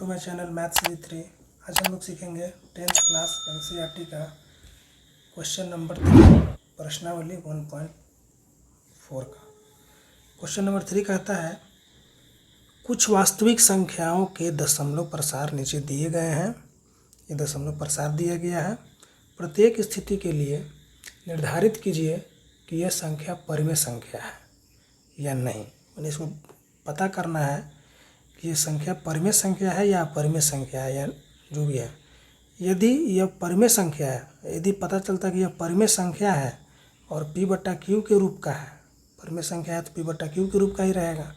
My channel maths with 3। आज हम लोग सीखेंगे 10th क्लास एनसीईआरटी का क्वेश्चन नंबर 3 प्रश्नावली 1.4 का। क्वेश्चन नंबर 3 कहता है कुछ वास्तविक संख्याओं के दशमलव प्रसार नीचे दिए गए हैं। ये दशमलव प्रसार दिया गया है। प्रत्येक स्थिति के लिए निर्धारित कीजिए कि यह संख्या परिमेय संख्या है या नहीं। मैंने इसको पता करना है कि ये संख्या परिमेय संख्या है या अपरिमेय संख्या है या जो भी है। यदि यह परिमेय संख्या है, यदि पता चलता है कि यह परिमेय संख्या है और p बट्टा क्यू के रूप का है, परिमेय संख्या है तो p बट्टा क्यू के रूप का ही रहेगा।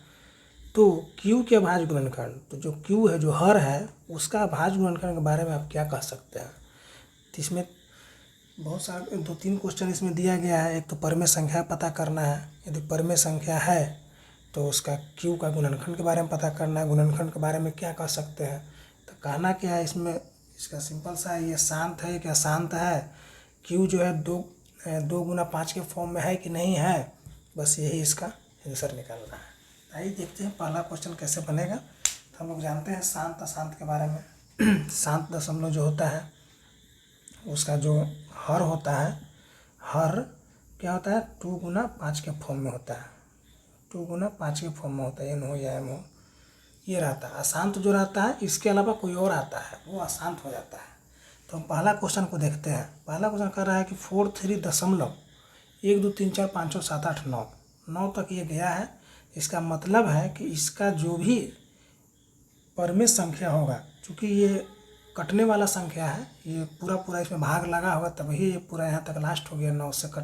तो q के अभाज्य गुणनखंड, तो जो q है, जो हर है, उसका अभाज्य गुणनखंड के बारे में आप क्या कह सकते हैं। तो इसमें बहुत सारे 2-3 क्वेश्चन इसमें दिया गया है। एक तो परिमेय संख्या पता करना है। यदि परिमेय संख्या है तो उसका q का गुणनखंड के बारे में पता करना है। गुणनखंड के बारे में क्या कह सकते हैं। तो कहना क्या है इसमें, इसका सिंपल सा है, ये शांत है कि अशांत है, q जो है 2 गुना 5 के फॉर्म में है कि नहीं है, बस यही इसका आंसर निकालना है। आइए देखते हैं पहला क्वेश्चन कैसे बनेगा। तो हम लोग जानते हैं शांत अशांत के बारे में। शांत दशमलव जो होता है उसका जो हर होता है, हर क्या होता है 2 गुना 5 के फॉर्म में होता है। 2 गुना 5 के फॉर्म में होता है, n हो या m हो, ये रहता है। अशांत जो रहता है इसके अलावा कोई और आता है, वो अशांत हो जाता है। तो हम पहला क्वेश्चन को देखते हैं। पहला क्वेश्चन कर रहा है कि 43.1 2 3 4 5 6 7 8 9 तक ये गया है। इसका मतलब है कि इसका जो भी परिमेय संख्या होगा, चूँकि ये कटने वाला संख्या है, ये पूरा इसमें भाग लगा होगा तभी ये पूरा यहाँ तक लास्ट हो गया। 9 से कट,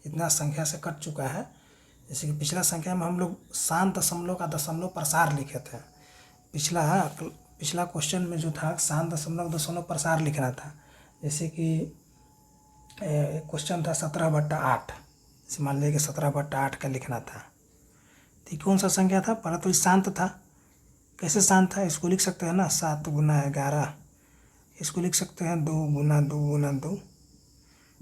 इतना संख्या से कट चुका है। जैसे कि पिछला संख्या में हम लोग शांत दशमलव का दशमलव प्रसार लिखे थे। पिछला क्वेश्चन में जो था शांत दशमलव प्रसार लिखना था। जैसे कि क्वेश्चन था 17/8, इसे मान लीजिए कि 17/8 का लिखना था। तो कौन सा संख्या था, पहले तो शांत था। कैसे शांत था, इसको लिख सकते हैं ना, 7 गुना 11, इसको लिख सकते हैं 2 गुना 2 गुना 2।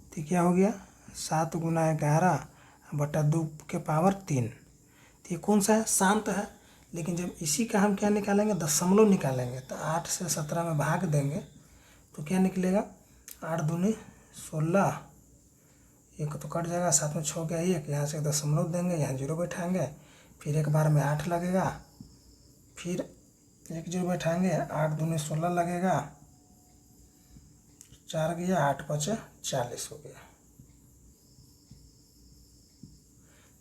तो क्या हो गया 7 गुना 11 बटा 2 के पावर 3। तो ये कौन सा है, शांत है। लेकिन जब इसी का हम क्या निकालेंगे, दशमलव निकालेंगे, तो 8 से 17 में भाग देंगे तो क्या निकलेगा, 8 दूनी 16, एक तो कट जाएगा, 7 में 6 गया 1, यहाँ से दशमलव देंगे, यहाँ 0 बैठाएंगे, फिर एक बार में 8 लगेगा, फिर 1 0 बैठाएंगे, 8 दूनी 16 लगेगा, 4 गया, 8 बचे 40 हो गया।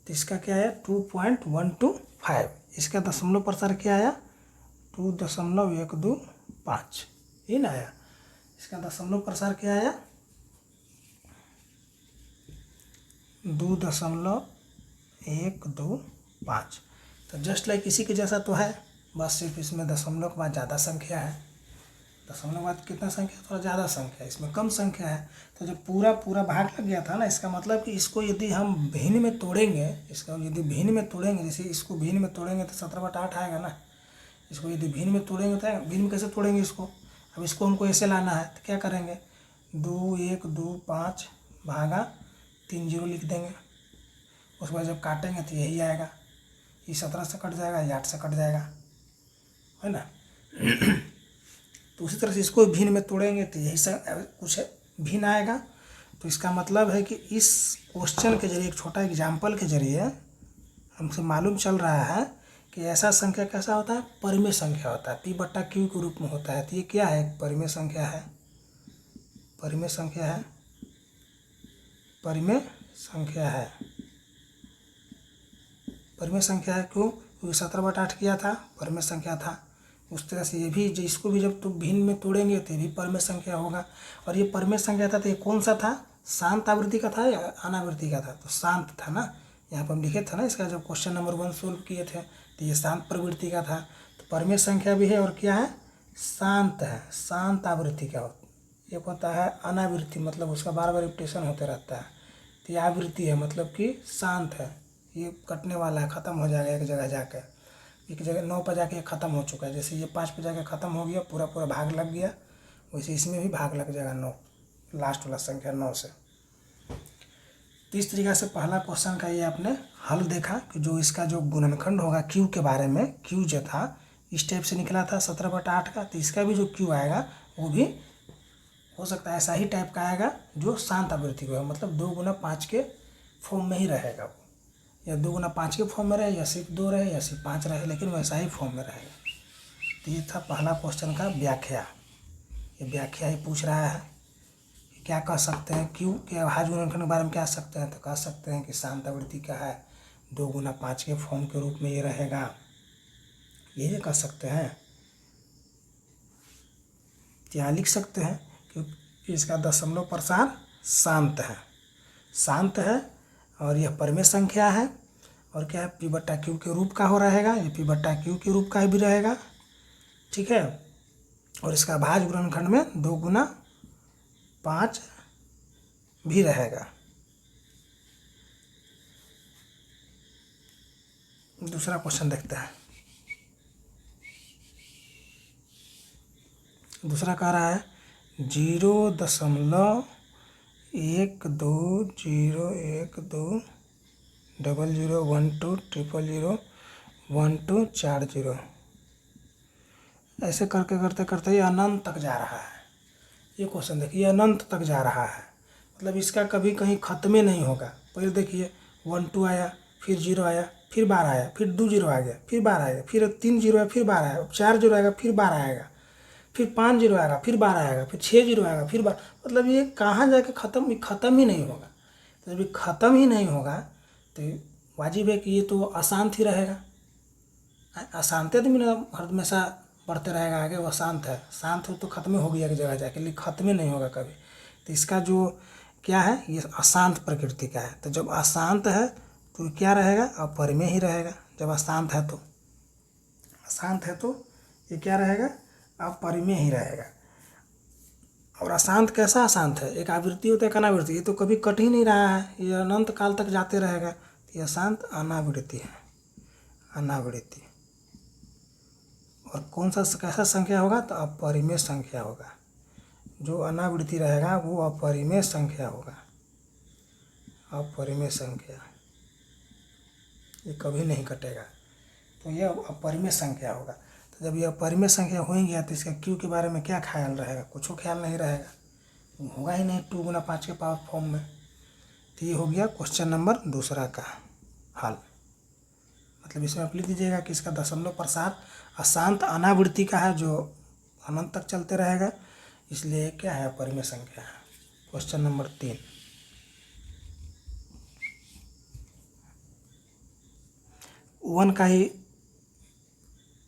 तो इसका क्या है 2.125। इसका दशमलव प्रसार क्या आया 2.125, ये ना आया। इसका दशमलव प्रसार क्या आया 2.125। तो जस्ट लाइक इसी के जैसा तो है, बस सिर्फ इसमें दशमलव के बाद ज़्यादा संख्या है। दशमलव के बाद कितना संख्या, थोड़ा ज़्यादा संख्या है, इसमें कम संख्या है। तो जब पूरा भाग लग गया था ना, इसका मतलब कि इसको यदि हम भिन्न में तोड़ेंगे, जैसे इसको भिन्न में तोड़ेंगे तो 17/8 आएगा ना। इसको यदि भिन्न में तोड़ेंगे तो भिन्न में कैसे तोड़ेंगे इसको, अब इसको हमको ऐसे लाना है तो क्या करेंगे, 2 1 2 5 भागा 3 0 लिख देंगे। उसके बाद जब काटेंगे तो यही आएगा, ये 17 से कट जाएगा, ये 8 से कट जाएगा, है ना। तो उसी तरह से इसको भिन्न में तोड़ेंगे तो यही सब कुछ भिन्न आएगा। तो इसका मतलब है कि इस क्वेश्चन के जरिए, एक छोटा एग्जाम्पल के जरिए हमसे मालूम चल रहा है कि ऐसा संख्या कैसा होता है, परिमेय संख्या होता है, p बट्टा q के रूप में होता है। तो ये क्या है, परिमेय संख्या है, परिमेय संख्या है, परिमेय संख्या है, परिमेय संख्या है। क्यों, क्योंकि 17/8 किया था, परिमेय संख्या था। उस तरह से ये भी, इसको भी जब तो भिन्न में तोड़ेंगे तो ये भी परिमेय संख्या होगा। और ये परिमेय संख्या था तो ये कौन सा था, शांत आवृत्ति का था या अनावृत्ति का था, तो शांत था ना। यहाँ पर हम लिखे थे ना, इसका जब क्वेश्चन नंबर 1 सोल्व किए थे तो ये शांत प्रवृत्ति का था। तो परिमेय संख्या भी है और क्या है, शांत है, शांत आवृत्ति का होता है। एक होता है अनावृत्ति, मतलब उसका बार बार रिपीटेशन होते रहता है। तो ये आवृत्ति है, मतलब कि शांत है, ये कटने वाला है, ख़त्म हो जाएगा एक जगह जाकर। एक जगह 9 पर जाके ख़त्म हो चुका है, जैसे ये 5 पर जाके ख़त्म हो गया, पूरा भाग लग गया, वैसे इसमें भी भाग लग जाएगा 9, लास्ट वाला संख्या 9 से। तो इस तरीक़े से पहला क्वेश्चन का ये आपने हल देखा कि जो इसका जो गुणनखंड होगा q के बारे में, q जो था इस टाइप से निकला था 17/8 का, तो इसका भी जो क्यू आएगा वो भी हो सकता है ऐसा ही टाइप का आएगा जो शांत आवृत्ति को है, मतलब 2 × 5 के फॉर्म में ही रहेगा वो, या 2 × 5 के फॉर्म में रहे, या सिर्फ 2 रहे, या सिर्फ 5 रहे, लेकिन वैसा ही फॉर्म में रहेगा। तो ये था पहला क्वेश्चन का व्याख्या। ये व्याख्या ही पूछ रहा है कि क्या कह सकते हैं, क्यों के अभाज्य गुणनखंड के बारे में क्या कह सकते हैं, तो कह सकते हैं कि शांत आवृत्ति का है, 2 × 5 के फॉर्म के रूप में ये रहेगा, यही कह सकते हैं। यहाँ लिख सकते हैं क्योंकि इसका दशमलव प्रसार शांत है और यह परिमेय संख्या है, और क्या है, P/Q के रूप का हो रहेगा, ये P/Q के रूप का भी रहेगा, ठीक है। और इसका अभाज्य गुणनखंड में 2 × 5 भी रहेगा। दूसरा क्वेश्चन देखते हैं। दूसरा कह रहा है 0.12120012001240 ऐसे करके करते करते ये अनंत तक जा रहा है। ये क्वेश्चन देखिए, अनंत तक जा रहा है, मतलब इसका कभी कहीं ख़त्म ही नहीं होगा। पहले देखिए 1 2 आया, फिर 0 आया, फिर 12 आया, फिर 2 0 आ गया, फिर 12 आएगा, फिर 3 0 आया, फिर 12 आएगा, 4 0 आएगा, फिर 12 आएगा, फिर 5 0 आएगा, फिर 12 आएगा, फिर 6 0 आएगा, फिर 12, मतलब ये कहाँ जाके ख़त्म ही नहीं होगा। तो जब ये ख़त्म ही नहीं होगा तो वाजिब है कि ये तो अशांत ही रहेगा। अशांत तो हमेशा बढ़ते रहेगा आगे, वो शांत है, शांत हो तो ख़त्म हो गया एक जगह जाके, लेकिन ख़त्म ही नहीं होगा कभी। तो इसका जो क्या है, ये अशांत प्रकृति का है। तो जब अशांत है तो क्या रहेगा, अपरिमेय ही रहेगा। जब अशांत है तो ये क्या रहेगा, अपरिमेय ही रहेगा। और अशांत कैसा अशांत है, एक आवृत्ति होता है, एक अनावृत्ति, ये तो कभी कट ही नहीं रहा है, ये अनंत काल तक जाते रहेगा। ये अशांत अनावृत्ति है, अनावृत्ति। और कौन सा कैसा संख्या होगा, तो अपरिमेय संख्या होगा। जो अनावृत्ति रहेगा वो अपरिमेय संख्या होगा, अपरिमेय संख्या, ये कभी नहीं कटेगा, तो ये अपरिमेय संख्या होगा। तो जब ये अपरिमेय संख्या होगी तो इसका क्यू के बारे में क्या ख्याल रहेगा, कुछ ख्याल नहीं रहेगा, होगा ही नहीं 2 × 5 के पावर फॉर्म में। तो ये हो गया क्वेश्चन नंबर दूसरा का हल। मतलब इसमें आप लिख दीजिएगा कि इसका दशमलव प्रसार अशांत अनावृत्ति का है, जो अनंत तक चलते रहेगा, इसलिए क्या है, अपरिमेय संख्या है। क्वेश्चन नंबर 3, 1 का ही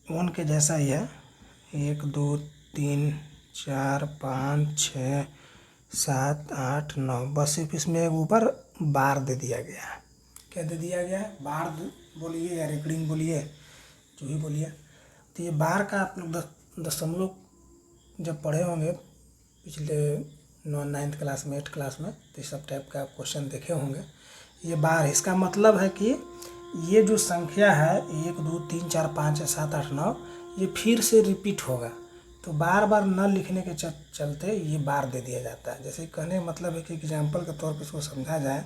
1 के जैसा ही है, 1 2 3 4 5 6 7 8 9, बस सिर्फ इसमें ऊपर बार दे दिया गया है। क्या दे दिया गया है, बार बोलिए या रेकडिंग बोलिए, जो ही बोलिए। तो ये बार का आप लोग दशमलव जब पढ़े होंगे पिछले 9th क्लास में 8th क्लास में, तो सब टाइप का क्वेश्चन देखे होंगे। ये बार, इसका मतलब है कि ये जो संख्या है 1 2 3 4 5 6 7 8 9, ये फिर से रिपीट होगा, तो बार बार न लिखने के चलते ये बार दे दिया जाता है। जैसे कहने का मतलब है कि एग्जाम्पल के तौर पर इसको समझा जाए,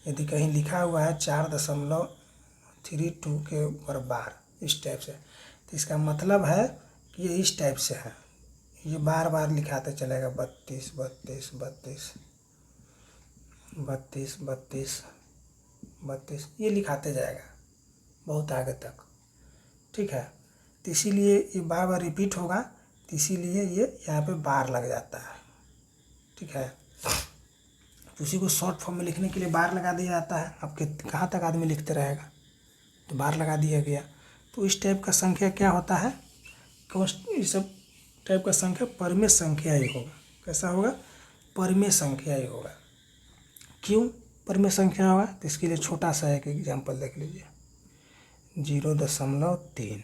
यदि कहीं लिखा हुआ है 4.32 के ऊपर बार, इस टाइप से, तो इसका मतलब है कि ये इस टाइप से है, ये बार बार लिखाते चलेगा, 32 32 32 32 32 32, ये लिखाते जाएगा बहुत आगे तक, ठीक है। तो इसीलिए ये बार बार रिपीट होगा, तो इसीलिए ये यहाँ पे बार लग जाता है, ठीक है। तो उसी को शॉर्ट फॉर्म में लिखने के लिए बार लगा दिया जाता है। अब कहाँ तक आदमी लिखते रहेगा, तो बार लगा दिया गया। तो इस टाइप का संख्या क्या होता है, इस सब टाइप का संख्या परिमेय संख्या ही होगा। कैसा होगा, परिमेय संख्या ही होगा। क्यों परिमेय संख्या होगा, तो इसके लिए छोटा सा एक एग्जाम्पल देख लीजिए, 0.3,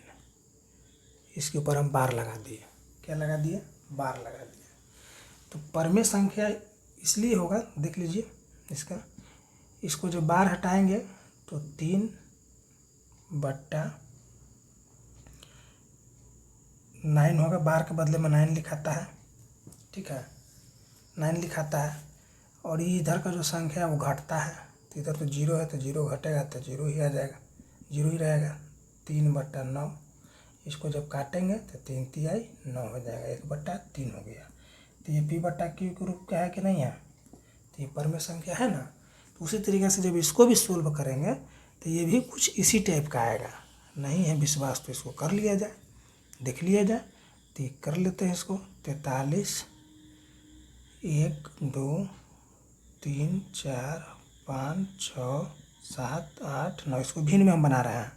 इसके ऊपर हम बार लगा दिए। क्या लगा दिए, बार लगा दिए। तो परिमेय संख्या इसलिए होगा, देख लीजिए इसको जब बार हटाएंगे तो 3/9 होगा, बार के बदले में 9 लिखाता है, ठीक है, 9 लिखाता है। और ये इधर का जो संख्या है वो घटता है, तो इधर तो 0 है, तो 0 घटेगा तो 0 ही आ जाएगा, 0 ही रहेगा। 3/9, इसको जब काटेंगे तो 3 तिहाई 9 हो जाएगा, 1/3 हो गया। तो ये p/q के रूप का है कि नहीं है, तो ये परमेय संख्या है ना। तो उसी तरीके से जब इसको भी सोल्व करेंगे तो ये भी कुछ इसी टाइप का आएगा। नहीं है विश्वास तो इसको कर लिया जाए, देख लिया जाए। तो ये कर लेते हैं इसको। 43 1 2 3 4 5 6 7 8 9, इसको भिन्न में हम बना रहे हैं।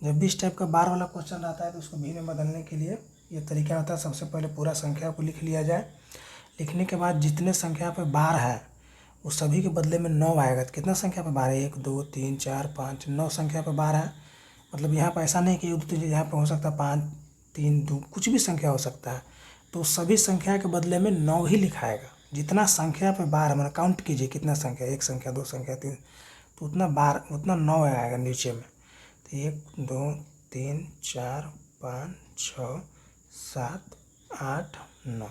जब भी इस टाइप का बार वाला क्वेश्चन रहता है तो उसको भिन्न में बदलने के लिए ये तरीका होता है। सबसे पहले पूरा संख्या को लिख लिया जाए। लिखने के बाद जितने संख्या पे बार है उस सभी के बदले में 9 आएगा। तो कितना संख्या पे बार है, 1 2 3 4 5 9 संख्या पे बार है। मतलब यहाँ पर ऐसा नहीं कि यहाँ पे हो सकता है 5 3 2, कुछ भी संख्या हो सकता है। तो सभी संख्या के बदले में 9 ही लिखाएगा। जितना संख्या पे बार है, मतलब काउंट कीजिए कितना संख्या, 1 संख्या 2 संख्या 3, तो उतना बार उतना 9 आएगा नीचे में। तो 1 2 3 4 5 6 7 8 9।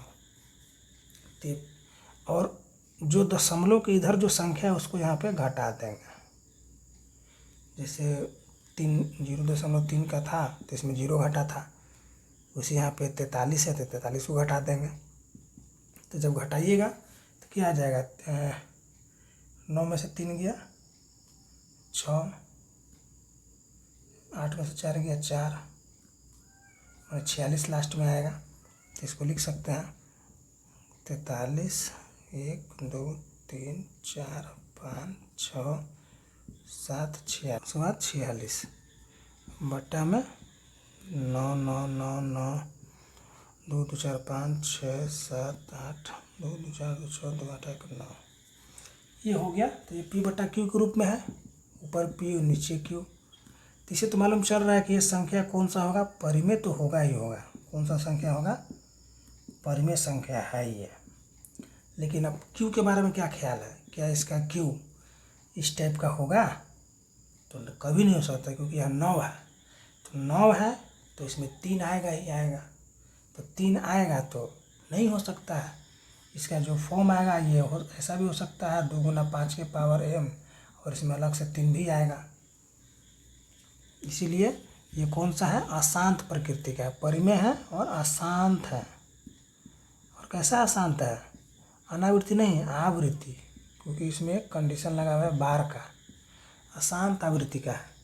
और जो दशमलव के इधर जो संख्या है उसको यहाँ पे घटा देंगे। जैसे 0.3 का था तो इसमें 0 घटा था, उसी यहाँ पे 43 है तो 43 को घटा देंगे। तो जब घटाइएगा तो क्या आ जाएगा, 9 में से 3 गया 6, 8 में से 4 गया 4 और 46 लास्ट में आएगा। तो इसको लिख सकते हैं 43 1 2 3 4 5 6 7 6 उसके बाद 46 बट्टा में 9 9 9 9 2 2 4 5 6 7 8 2 2 4 2 6 2 8 1 9, ये हो गया। तो ये p/q के रूप में है, ऊपर p और नीचे q। तो इसे तो मालूम चल रहा है कि ये संख्या कौन सा होगा, परिमेय तो होगा ही होगा। कौन सा संख्या होगा, परिमेय संख्या है ये। लेकिन अब q के बारे में क्या ख्याल है, क्या इसका q इस टाइप का होगा, तो कभी नहीं हो सकता क्योंकि यह 9 है। तो 9 है तो इसमें 3 आएगा ही आएगा। तो 3 आएगा तो नहीं हो सकता है। इसका जो फॉर्म आएगा ये ऐसा भी हो सकता है 2 × 5 के पावर m, और इसमें अलग से 3 भी आएगा। इसीलिए ये कौन सा है, अशांत प्रकृति का है, परिमेय है और अशांत है। और कैसा अशांत है, अनावृत्ति नहीं आवृत्ति, क्योंकि इसमें कंडीशन लगा हुआ है बार का, अशांत आवृत्ति का है।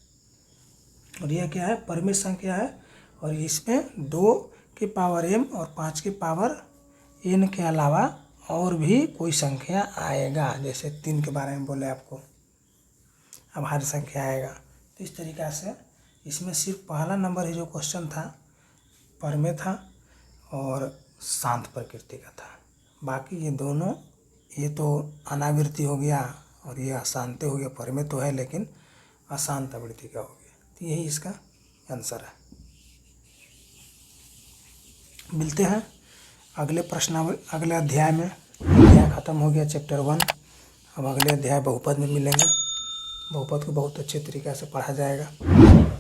और यह क्या है, परिमेय संख्या है। और इसमें 2 के पावर m और 5 के पावर n के अलावा और भी कोई संख्या आएगा। जैसे 3 के बारे में बोले आपको, अब हर संख्या आएगा। तो इस तरीक़ा से इसमें सिर्फ पहला नंबर ही जो क्वेश्चन था परिमेय था और शांत प्रकृति का था। बाकी ये दोनों, ये तो अनावृत्ति हो गया और ये अशांत हो गया। परिमेय तो है लेकिन अशांत आवृत्ति का हो गया। तो यही इसका आंसर है। मिलते हैं अगले प्रश्नावली, अगले अध्याय में। अध्याय ख़त्म हो गया चैप्टर 1। अब अगले अध्याय बहुपद में मिलेंगे। बहुपद को बहुत अच्छे तरीक़े से पढ़ा जाएगा।